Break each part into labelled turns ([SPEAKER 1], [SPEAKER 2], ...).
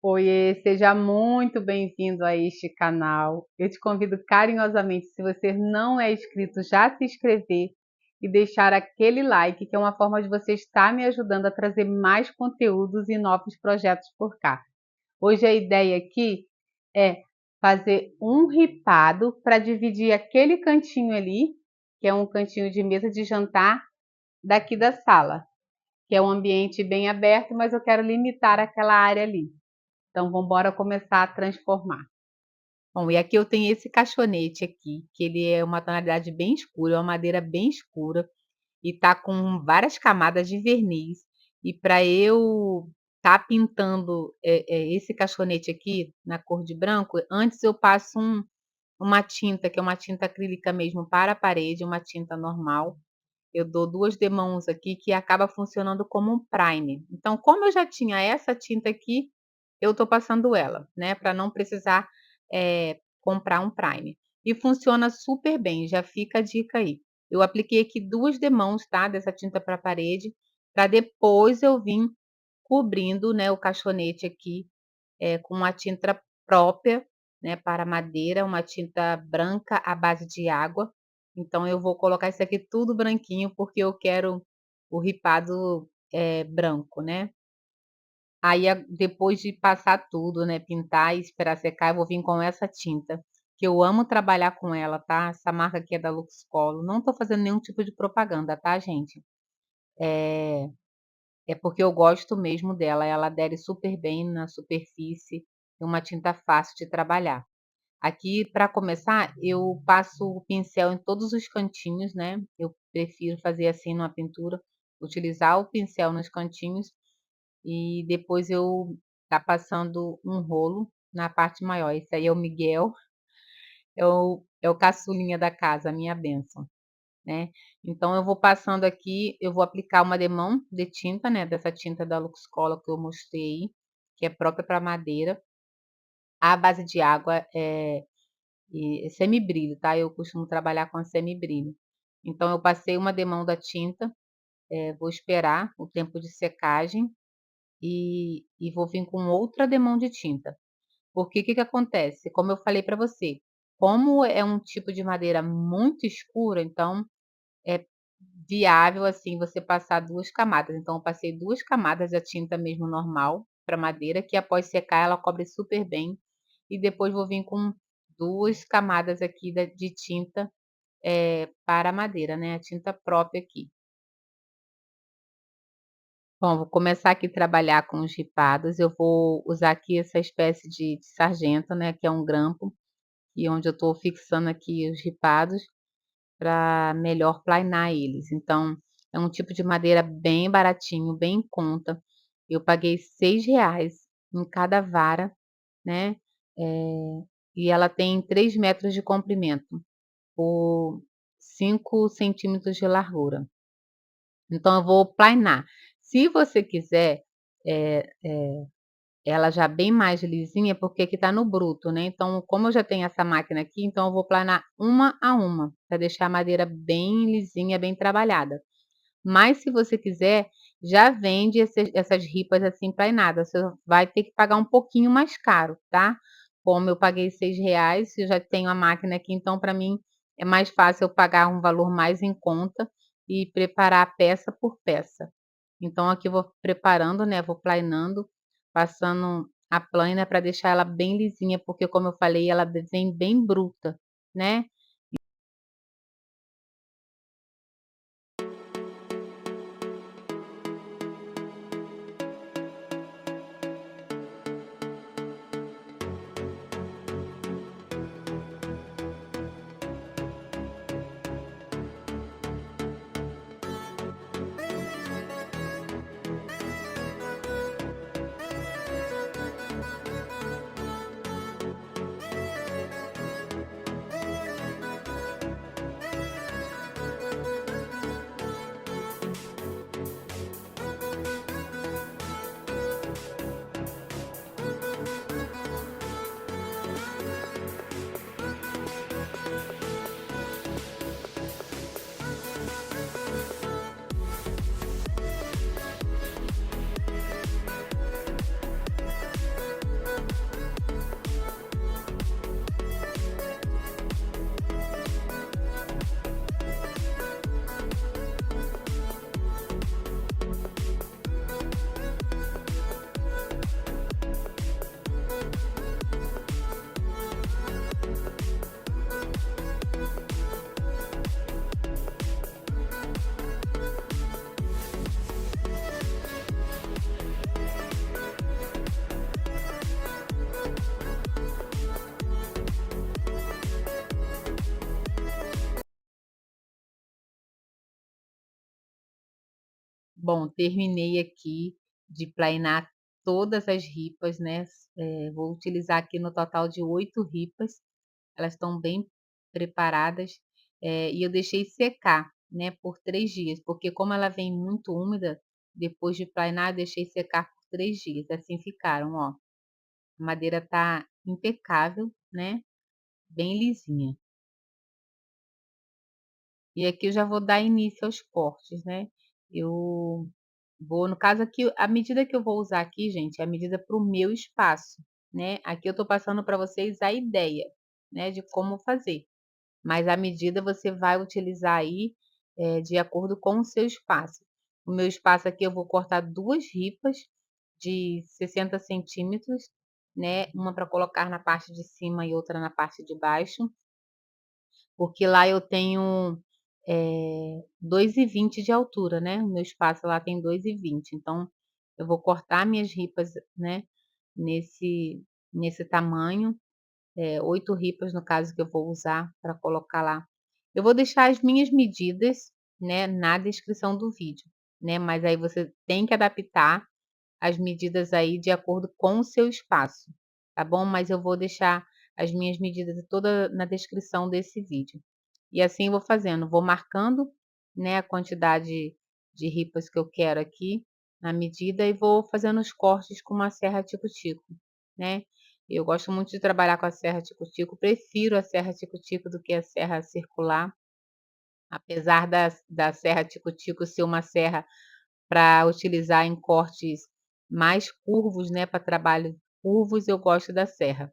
[SPEAKER 1] Oiê, seja muito bem-vindo a este canal. Eu te convido carinhosamente, se você não é inscrito, já se inscrever e deixar aquele like, que é uma forma de você estar me ajudando a trazer mais conteúdos e novos projetos por cá. Hoje a ideia aqui é fazer um ripado para dividir aquele cantinho ali, que é um cantinho de mesa de jantar, daqui da sala, que é um ambiente bem aberto, mas eu quero limitar aquela área ali. Então, vamos embora começar a transformar. Bom, e aqui eu tenho esse caixonete aqui, que ele é uma tonalidade bem escura, é uma madeira bem escura e tá com várias camadas de verniz. E para eu tá pintando esse caixonete aqui na cor de branco, antes eu passo uma tinta, que é uma tinta acrílica mesmo para a parede, uma tinta normal. Eu dou 2 demãos aqui que acaba funcionando como um primer. Então, como eu já tinha essa tinta aqui, eu tô passando ela, né, para não precisar, comprar um primer. E funciona super bem, já fica a dica aí. Eu apliquei aqui 2 demãos, tá, dessa tinta para parede, para depois eu vim cobrindo, né, o caixonete aqui, com uma tinta própria, né, para madeira, uma tinta branca à base de água. Então eu vou colocar isso aqui tudo branquinho, porque eu quero o ripado, branco, né. Aí depois de passar tudo, né, pintar e esperar secar, eu vou vir com essa tinta, que eu amo trabalhar com ela, tá. Essa marca aqui é da Luxcolor, não tô fazendo nenhum tipo de propaganda, tá, gente. É é porque eu gosto mesmo dela, ela adere super bem na superfície, é uma tinta fácil de trabalhar. Aqui, para começar, eu passo o pincel em todos os cantinhos, né, eu prefiro fazer assim numa pintura, utilizar o pincel nos cantinhos e depois eu tá passando um rolo na parte maior. Esse aí é o Miguel, é o caçulinha da casa, a minha bênção, né. Então eu vou passando aqui, eu vou aplicar uma demão de tinta, né, dessa tinta da Luxcolor que eu mostrei, que é própria para madeira, à base de água, e semibrilho, tá, eu costumo trabalhar com a semibrilho. Então eu passei uma demão da tinta, vou esperar o tempo de secagem e vou vir com outra demão de tinta. Porque o que que acontece? Como eu falei para você, como é um tipo de madeira muito escura, então é viável, assim, você passar 2 camadas. Então eu passei 2 camadas da tinta mesmo normal para madeira, que após secar ela cobre super bem, e depois vou vir com 2 camadas aqui da de tinta, para a madeira, né, a tinta própria aqui. Bom, vou começar aqui a trabalhar com os ripados, eu vou usar aqui essa espécie de sargento, né, que é um grampo, e onde eu estou fixando aqui os ripados, para melhor planar eles. Então, é um tipo de madeira bem baratinho, bem em conta. Eu paguei R$ 6 em cada vara, né, e ela tem 3 metros de comprimento por 5 centímetros de largura. Então eu vou planar. Se você quiser, eh eh, ela já bem mais lisinha, porque aqui tá no bruto, né, então como eu já tenho essa máquina aqui, então eu vou planar uma a uma, para deixar a madeira bem lisinha, bem trabalhada. Mas se você quiser, já vende essas ripas assim planadas, você vai ter que pagar um pouquinho mais caro, tá. Como eu paguei R$ 6, eu já tenho a máquina aqui, então para mim é mais fácil eu pagar um valor mais em conta e preparar peça por peça. Então aqui eu vou preparando, né, vou planando, passando a plana para deixar ela bem lisinha, porque como eu falei, ela vem bem bruta, né. Bom, terminei aqui de plainar todas as ripas, né, vou utilizar aqui no total de 8 ripas, elas estão bem preparadas, e eu deixei secar, né, por 3 dias, porque como ela vem muito úmida, depois de plainar eu deixei secar por 3 dias, assim ficaram, ó. A madeira tá impecável, né, bem lisinha. E aqui eu já vou dar início aos cortes, né. Eu vou no caso aqui, a medida que eu vou usar aqui, gente, é a medida para o meu espaço, né. Aqui eu tô passando para vocês a ideia, né, de como fazer, mas a medida você vai utilizar aí, de acordo com o seu espaço. O meu espaço aqui eu vou cortar 2 ripas de 60 centímetros, né, uma para colocar na parte de cima e outra na parte de baixo. Porque lá eu tenho, 2,20 de altura, né, o meu espaço lá tem 2,20, então eu vou cortar minhas ripas, né, nesse nesse tamanho, 8 ripas no caso que eu vou usar para colocar lá. Eu vou deixar as minhas medidas, né, na descrição do vídeo, né, mas aí você tem que adaptar as medidas aí de acordo com o seu espaço, tá bom? Mas eu vou deixar as minhas medidas toda na descrição desse vídeo. E assim eu vou fazendo, vou marcando, né, a quantidade de ripas que eu quero aqui, na medida, e vou fazendo os cortes com uma serra tico-tico, né. Eu gosto muito de trabalhar com a serra tico-tico, prefiro a serra tico-tico do que a serra circular, apesar da serra tico-tico ser uma serra para utilizar em cortes mais curvos, né, para trabalho curvos, eu gosto da serra.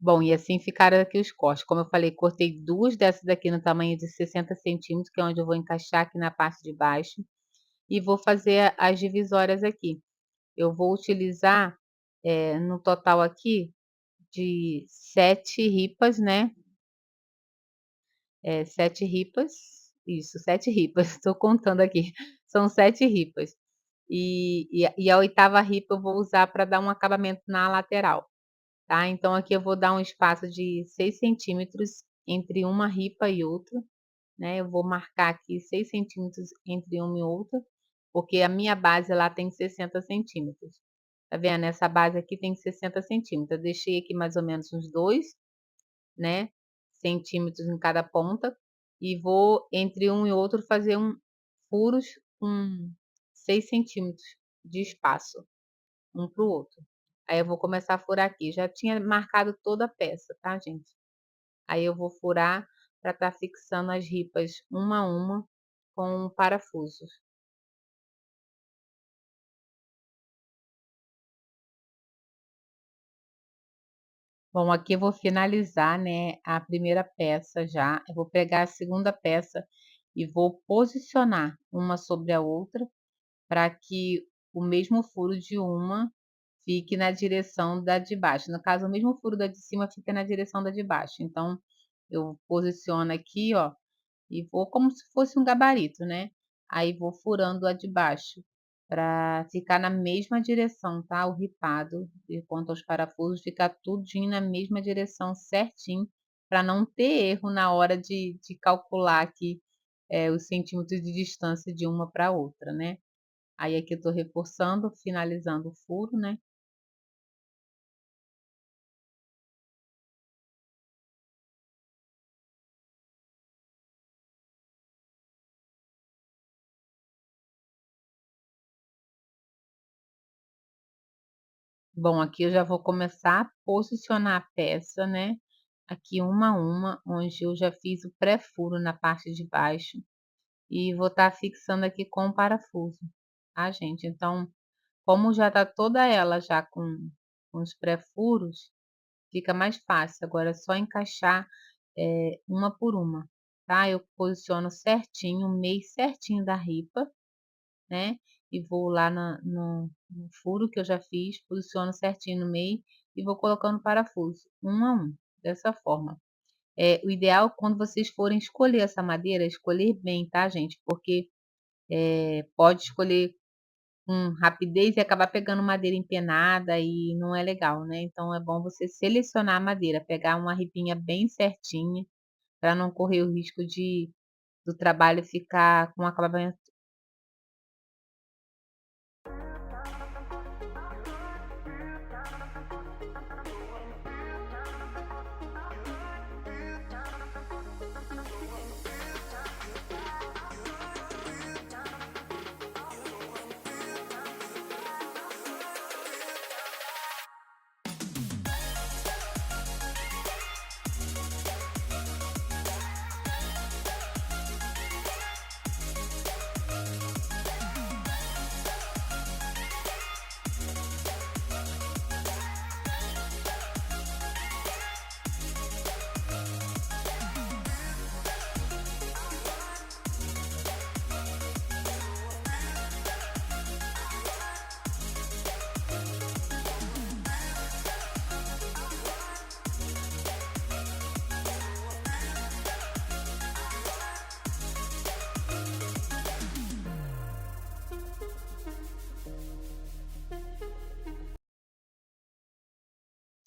[SPEAKER 1] Bom, e assim ficaram aqui os cortes. Como eu falei, cortei 2 dessas daqui no tamanho de 60 centímetros, que é onde eu vou encaixar aqui na parte de baixo, e vou fazer as divisórias aqui. Eu vou utilizar, no total aqui, de 7 ripas, né, 7 ripas, isso, 7 ripas, estou contando aqui, são 7 ripas. E a 8ª ripa eu vou usar para dar um acabamento na lateral. Tá, então aqui eu vou dar um espaço de 6 centímetros entre uma ripa e outra, né, eu vou marcar aqui 6 centímetros entre uma e outra, porque a minha base lá tem 60 centímetros. Tá vendo? Essa base aqui tem 60 centímetros, eu deixei aqui mais ou menos uns 2, né, centímetros em cada ponta, e vou entre um e outro fazer furos com 6 centímetros de espaço um para o outro. Aí eu vou começar a furar aqui. Já tinha marcado toda a peça, tá, gente? Aí eu vou furar para estar fixando as ripas uma a uma com parafusos. Bom, aqui eu vou finalizar, né, a primeira peça já. Eu vou pegar a segunda peça e vou posicionar uma sobre a outra para que o mesmo furo de uma fique na direção da de baixo. No caso, o mesmo furo da de cima fica na direção da de baixo. Então, eu posiciono aqui, ó, e vou como se fosse um gabarito, né. Aí vou furando a de baixo, para ficar na mesma direção, tá, o ripado. E quanto aos parafusos, ficar tudinho na mesma direção certinho, para não ter erro na hora de calcular aqui, os centímetros de distância de uma para outra, né. Aí aqui eu tô reforçando, finalizando o furo, né. Bom, aqui eu já vou começar a posicionar a peça, né, aqui uma a uma, onde eu já fiz o pré-furo na parte de baixo, e vou estar fixando aqui com o parafuso, tá, gente. Então, como já tá toda ela já com os pré-furos, fica mais fácil, agora é só encaixar, uma por uma, tá. Eu posiciono certinho, o meio certinho da ripa, né, e vou lá na no furo que eu já fiz, posiciono certinho no meio e vou colocando parafuso, um a um, dessa forma. O ideal quando vocês forem escolher essa madeira, escolher bem, tá, gente, porque, pode escolher com rapidez e acabar pegando madeira empenada e não é legal, né, então é bom você selecionar a madeira, pegar uma ripinha bem certinha, para não correr o risco do trabalho ficar com acabamento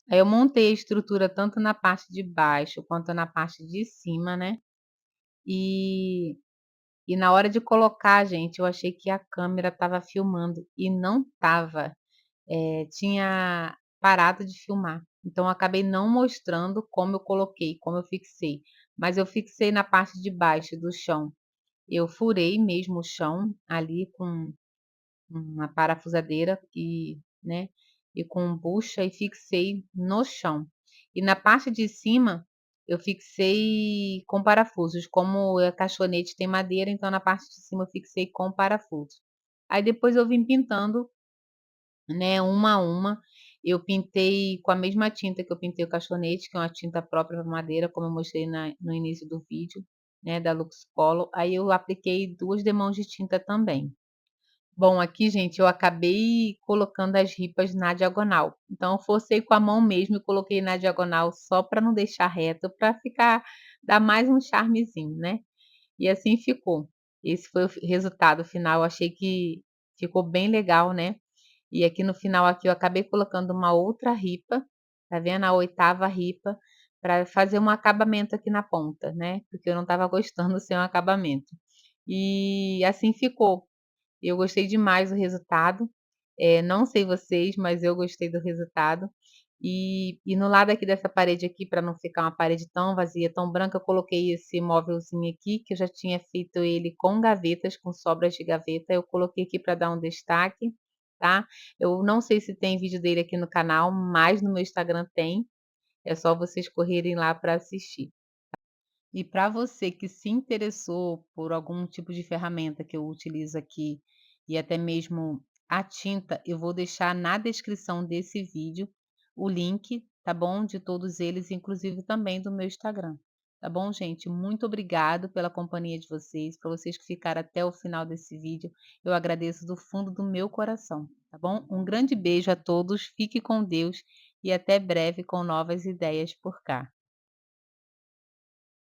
[SPEAKER 1] Aí eu montei a estrutura tanto na parte de baixo quanto na parte de cima, né, e na hora de colocar, gente, eu achei que a câmera estava filmando e não estava, tinha parado de filmar. Então eu acabei não mostrando como eu coloquei, como eu fixei, mas eu fixei na parte de baixo do chão. Eu furei mesmo o chão ali com uma parafusadeira e, né, e com bucha e fixei no chão. E na parte de cima, eu fixei com parafusos, como a caixonete tem madeira, então na parte de cima eu fixei com parafusos. Aí depois eu vim pintando, né, uma a uma, eu pintei com a mesma tinta que eu pintei o caixonete, que é uma tinta própria para madeira, como eu mostrei no início do vídeo, né, da Luxcolor, aí eu apliquei 2 demãos de tinta também. Bom, aqui, gente, eu acabei colocando as ripas na diagonal. Então, eu forcei com a mão mesmo e coloquei na diagonal só para não deixar reto, para ficar dar mais um charmezinho, né. E assim ficou. Esse foi o resultado final, eu achei que ficou bem legal, né. E aqui no final aqui eu acabei colocando uma outra ripa, tá vendo, a 8ª ripa, para fazer um acabamento aqui na ponta, né, porque eu não estava gostando sem um acabamento. E assim ficou. Eu gostei demais do resultado, não sei vocês, mas eu gostei do resultado. E no lado aqui dessa parede aqui, para não ficar uma parede tão vazia, tão branca, eu coloquei esse móvelzinho aqui, que eu já tinha feito ele com gavetas, com sobras de gaveta, eu coloquei aqui para dar um destaque, tá. Eu não sei se tem vídeo dele aqui no canal, mas no meu Instagram tem, é só vocês correrem lá para assistir. E para você que se interessou por algum tipo de ferramenta que eu utilizo aqui, e até mesmo a tinta, eu vou deixar na descrição desse vídeo o link, tá bom? De todos eles, inclusive também do meu Instagram. Tá bom, gente? Muito obrigado pela companhia de vocês, para vocês que ficaram até o final desse vídeo. Eu agradeço do fundo do meu coração, tá bom? Um grande beijo a todos, fique com Deus e até breve com novas ideias por cá.